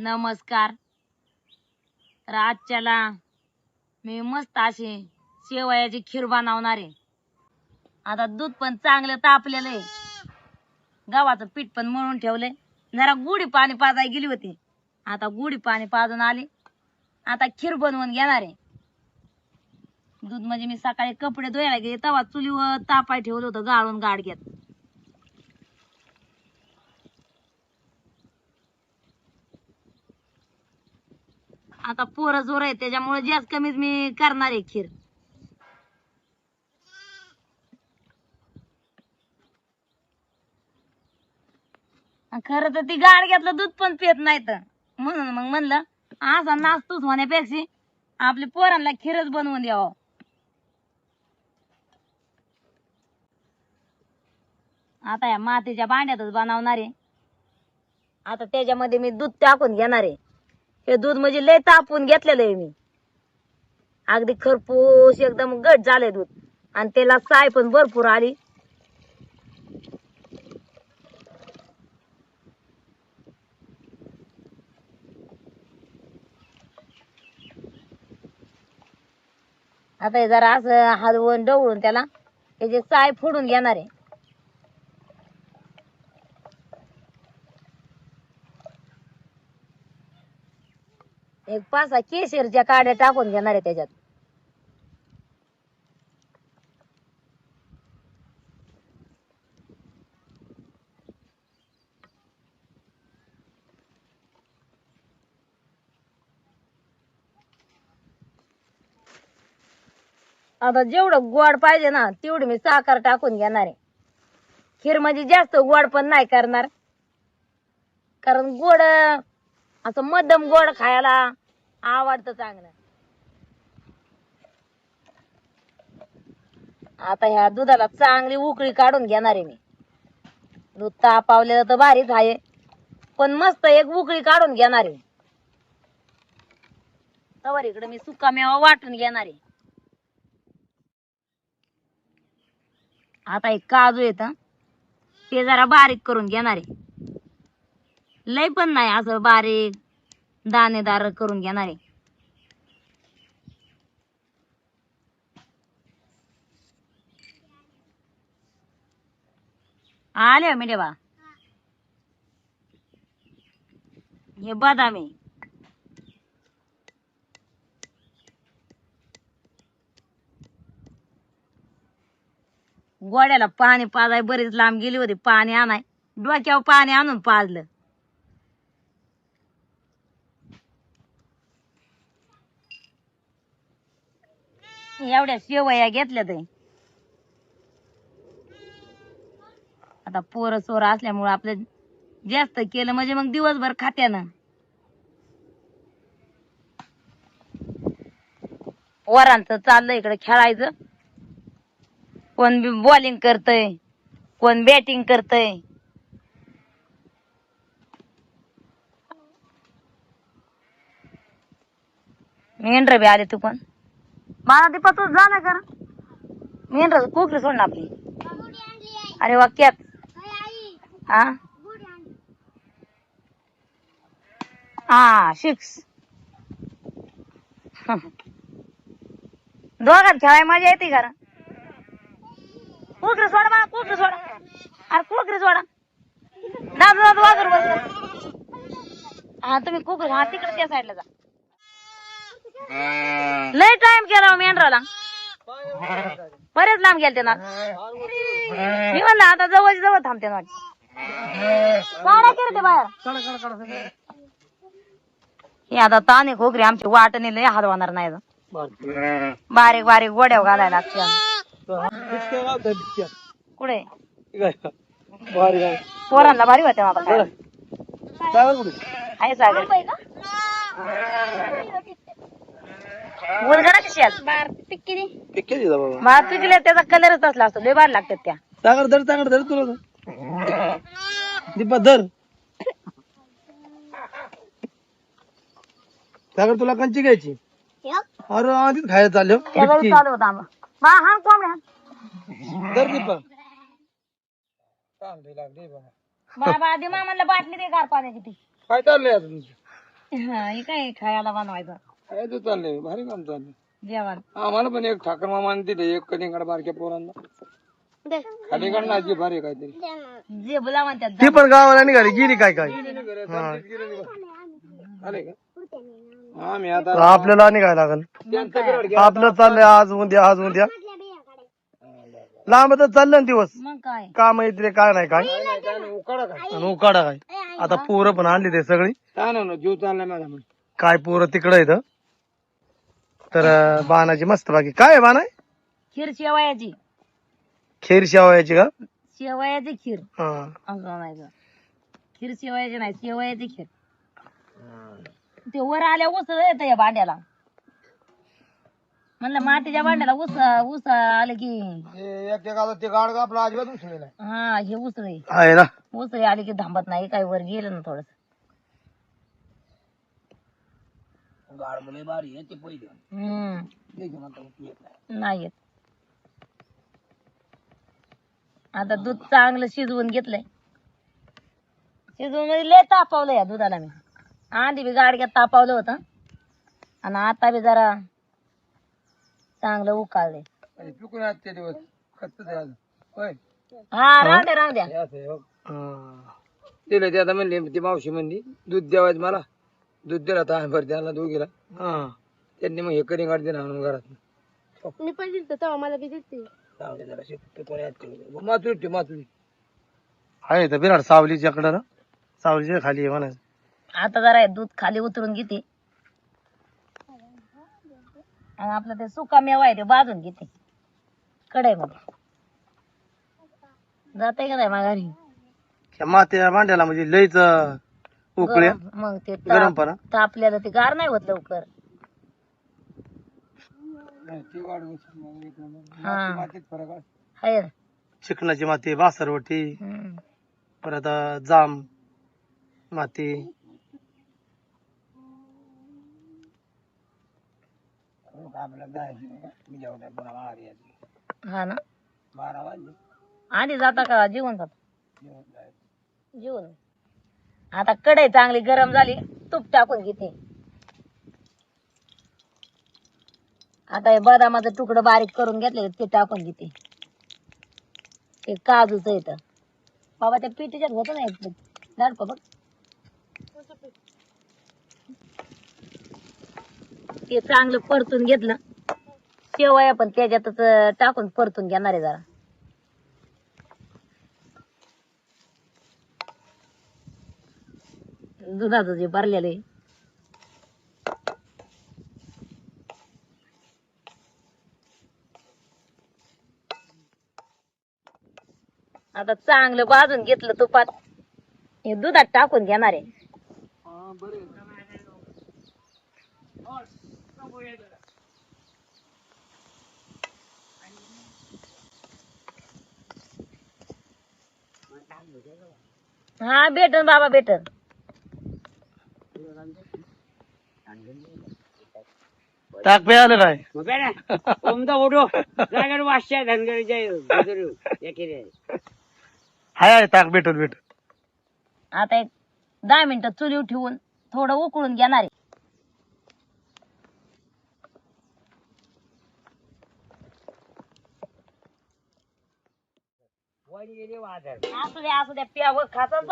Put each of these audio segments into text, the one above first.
नमस्कार. तर आजच्याला मी मस्त अशी शेवयाची खीर बनवणार आहे. आता दूध पण चांगलं तापलेलं आहे, गव्हाचं पीठ पण मळून ठेवलंय. जरा गुढी पाणी पाजायला गेली होती, आता गुढी पाणी पाजून आली. आता खीर बनवून घेणार आहे. दूध म्हणजे मी सकाळी कपडे धुवायला गेले तेव्हा चुलीवर तापाय ठेवलं होतं गाळून गाडग्यात. आता पोरं जोर आहे त्याच्यामुळे जास्त कमीच मी करणार आहे खीर. खरं तर ती गाडग्यातलं दूध पण पित नाहीत, म्हणून मग म्हणलं असा नास्तूच होण्यापेक्षा आपल्या पोरांना खीरच बनवून द्यावं. आता या मातीच्या भांड्यातच बनवणार आहे. आता त्याच्यामध्ये मी दूध टाकून घेणार आहे. हे दूध म्हणजे लय तापून घेतलेलं आहे मी, अगदी खरपूस एकदम घट झालंय दूध, आणि त्याला साय पण भरपूर आली. आता हे जरा असं हलवून ढवळून त्याला त्याची साय फोडून घेणार आहे. एक 5-6 केशरच्या काड्या टाकून घेणार आहे त्याच्यात. आता जेवढं गोड पाहिजे ना तेवढी मी साखर टाकून घेणार आहे. खीर म्हणजे जास्त गोड पण नाही करणार, कारण गोड असं मध्यम गोड खायला आवडतं चांगलं. आता ह्या दुधाला चांगली उकळी काढून घेणार आहे मी. दूध तापावलेलं तर भारीच आहे, पण मस्त एक उकळी काढून घेणार आहे. तवर इकडे मी सुका मेवा वाटून घेणार आहे. आता एक काजू येत ते जरा बारीक करून घेणार आहे, लय पण नाही, असं बारीक दाणेदार करून घेणार आहे. आले मी देवा. हे बदाम आहे. गोड्याला पाणी पाजाय बरीच लांब गेली होती, पाणी आणाय डोक्यावर पाणी आणून पाजलं. एवढ्या शेवया घेतल्या ते. आता पोरं सोरं असल्यामुळे आपलं जास्त केलं म्हणजे मग दिवसभर खात्यानं. पोरांचं चाललंय इकडे खेळायचं, कोण बॉलिंग करतय, कोण बॅटिंग करतय. मेंढर बी आले. तू पण मला दीपा तू जा ना कर. मेंढर कोकरी सोड ना आपली. अरे वाक्यात हा हा 6 दोघात खेळाय मजा येते का? कोकरी सोडा बा, कोकरी सोडा. अरे कोकरी सोडा. दादू दादू वागर बस. हा तुम्ही कोकरी हा तिकडे त्या साईडला जा. लय टाइम केला मेंढराला, बरेच लांब गेलते ना. मी म्हणलं आता जवळ जवळ थांबते ना. काढा करते बाहेर. हे आता ताने खोकरी आमची वाटणी लय हलवणार नाही. बारीक बारीक गोड्याव घालायला लागते. कुठे पोरांना भारी वाटते मला. आहे सागर मुलगा कशी भात पिकले त्याचा कलरच असला असतो. लय भारी लागतात त्या. सागर धर तुला दीपा धर. सागर तुला कंची घ्यायची? अरे आधीच खायला चाललो. चालू होता आम्हाला हा कोंबड्या धर दीपा. बाबा आधी मामाला बाटली दे गार पाण्याची ती. काय चाललंय आता तुमचं? हा हे काय खायला बनवायचं काय तू चाललंय भारी काम चाललंय. जेवण. आम्हाला पण एक ठाकर मामाने दिले एक कलिंगड बारक्या पोरांना. कलिंगड नाची भारी काहीतरी. जे बोला म्हणतात ती पण गावाला निघाली गेली काय काय आले का आम्ही आता आपल्याला निघायला लागल. आपलं चाललंय आज उद्या लांब तर चाललं ना दिवस. मग काय काम येते काय नाही काय आणि उकाडा काय. आता पोरं पण आणली ते सगळी जीव चालला माझा काय पोरं तिकडं येतं तर बाणाची मस्त बाकी काय आहे बाणा खीर शेवयाची. खीर शेवयाची का शेवयाची खीर. हा असं नाही का खीर शेवयाची नाही शेवयाची खीर. ते वर आल्या उसळ येत या भांड्याला. म्हणलं मातीच्या भांड्याला ऊस आले की ते गाड आपला अजिबात उसळेला हा हे उसळे आहे ना. उसळे आले की थांबत नाही काही वर गेलं ना थोडस. गाड भारी आहे ते पहिले नाही येत. आता दूध चांगलं शिजवून घेतलंय. शिजवून म्हणजे लय तापवलं या दुधाला मी. आधी बी गाडग्यात तापवलं होतं आणि आता बी जरा चांगलं उकाळलंय. चुकून आजचे दिवस हा राहू द्या दिलं ते आता म्हणले ती मावशी म्हणली दूध द्यावायचं मला. दूध दिला तर आम्ही त्याला दोघीला त्यांनी मग हे कलिंगड दिला आणून घरात. मी पण दिलतो तेव्हा मला बी दिसते. माचुरी आहे तर बिराड सावलीच्याकडं ना सावलीच्या खाली आहे म्हणायचं. आता जरा दूध खाली उतरून घेते आणि आपलं ते सुका मेवा आहे ते भाजून घेते कढईमध्ये. जाते का नाही माघारी मात्या भांड्याला म्हणजे लईच उकळे मग ते गरम पाना तापल्याला ते गार नाही होत लवकर. चिकनाची माती वासरवटी परत जाम माती हा ना. आधी जाता का जेवण जात जेवण. आता कढई चांगली गरम झाली तूप टाकून घेते. आता हे बदामाचं तुकडं बारीक करून घेतले ते टाकून घेते. ते काजूच येत बाबा त्या पिठीच्यात होत ना एक लाडपं बघ. ते चांगलं परतून घेतलं. शेवया पण त्याच्यातच टाकून परतून घेणार आहे जरा. दुधाचं जे भरलेलं आहे आता चांगलं भाजून घेतलं तुपात हे दुधात टाकून घेणार आहे. हा भेटन बाबा भेटन. टाक पे आलं काय हाय ताक भेटत. आता एक 10 मिनिटं चुलीवर ठेवून थोडं उकळून घेणार आहे. असू द्या प्यावं खातच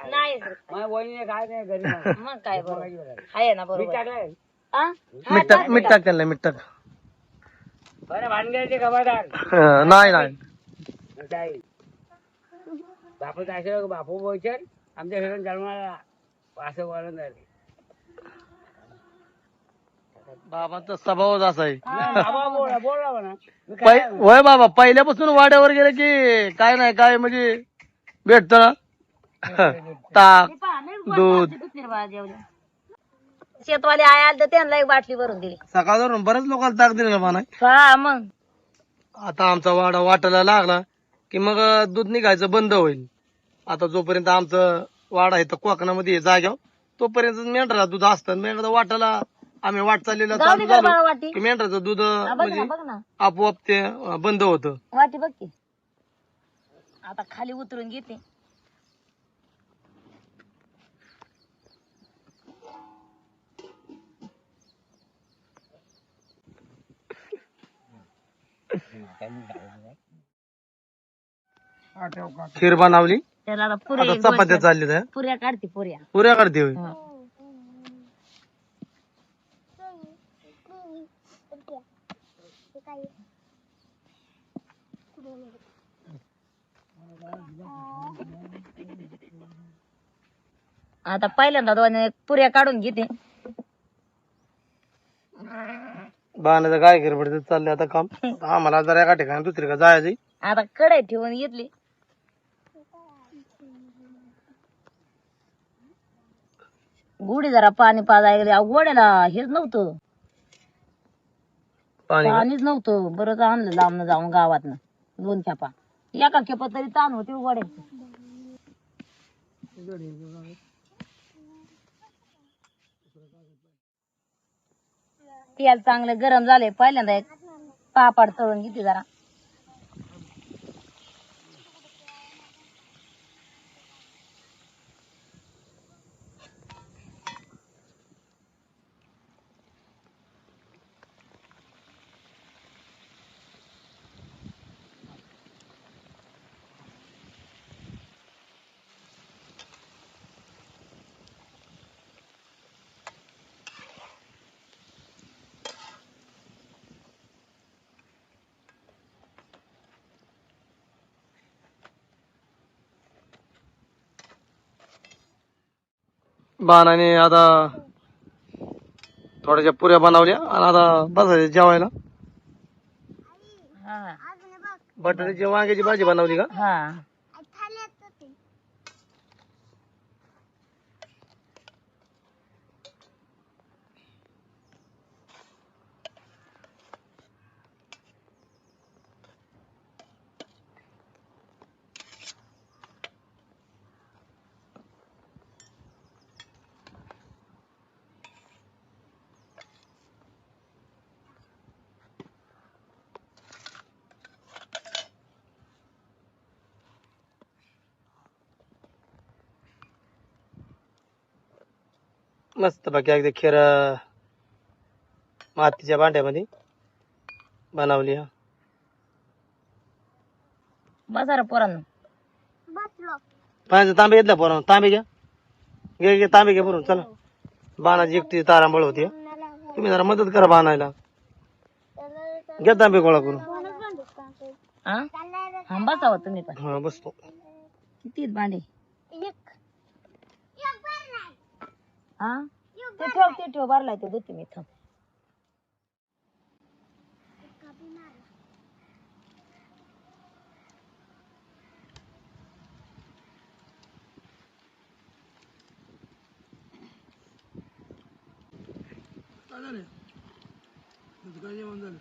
नाही मग काय बरोबर आहे ना बरोबर. मीठ टाक त्यांना मीठ टाक. नाही बापू जायचं बापू बोलचर आमच्या घरात जन्माला असं वळण झाले. बाबांचा स्वभावच असा आहे. बोला म्हणा वय बाबा पहिल्यापासून वाड्यावर गेले की काय नाही काय म्हणजे भेटत ना ताक दूध. शेतवाले आले तर त्यांना एक बाटली भरून दिली. सकाळ धरून बरेच लोकांना ताक दिलं ना हा मग आता आमचा वाडा वाटायला लागला की मग दूध निघायचं बंद होईल. आता जोपर्यंत आमचं वाडा इथं कोकणामध्ये जाग्यावर तोपर्यंत मेंढरा दूध असतं. मेंढरा वाटायला आम्ही वाट चाललेला चालू झालो वाटी की मेंढराचं दूध म्हणजे बघ ना आपोआप ते बंद होतं. वाटी बघ की. आता खाली उतरून घेते. खीर बनवली, त्याला आता पुऱ्या आता एक दोन चपात्या चार चालली पुऱ्या काढते पुऱ्या. पुऱ्या काढते होय. हं. आता पहिल्यांदा दोन पुऱ्या काढून घेते. बाणाचं काय खीर चाललंय आता काम. आम्हाला जरा एका ठिकाणी दुसरी का जायचं. आता कढई ठेवून घेतली. गुढी जरा पाणी पाजायला गेली. गोड्याला हेच नव्हतं, पाणी का? पाणीच नव्हतं. बरंच आणलं लांबनं जाऊन गावातनं 2 खेपा. एका खेपा तरी ताण होते गोड्याची. तेल चांगलं गरम झाले. पहिल्यांदा एक पापड तळून घेते जरा. बाणाने आता थोड्याशा पुऱ्या बनवल्या आणि आता बसायचं जेवायला. हा बटाट्याची वांग्याची भाजी बनवली का? हा. मस्त बाकी अगदी खीर मातीच्या भांड्यामध्ये बनवली. बसा रे पोरांनो. पाण्याचा तांबे घेतला पोरा. तांबे घ्या, घे घे तांबे घ्या बरोबर. चला, बाणाची एकटी तारांबळ होती. तुम्ही जरा मदत करा बाणायला. घ्या तांबे गोळा करून. हा हा बसावं तुम्ही पण. हा बसतो. किती आहेत भांडे? हा ते ठेव भरलाय ते देते मी. थांब. काय जेवण झालं?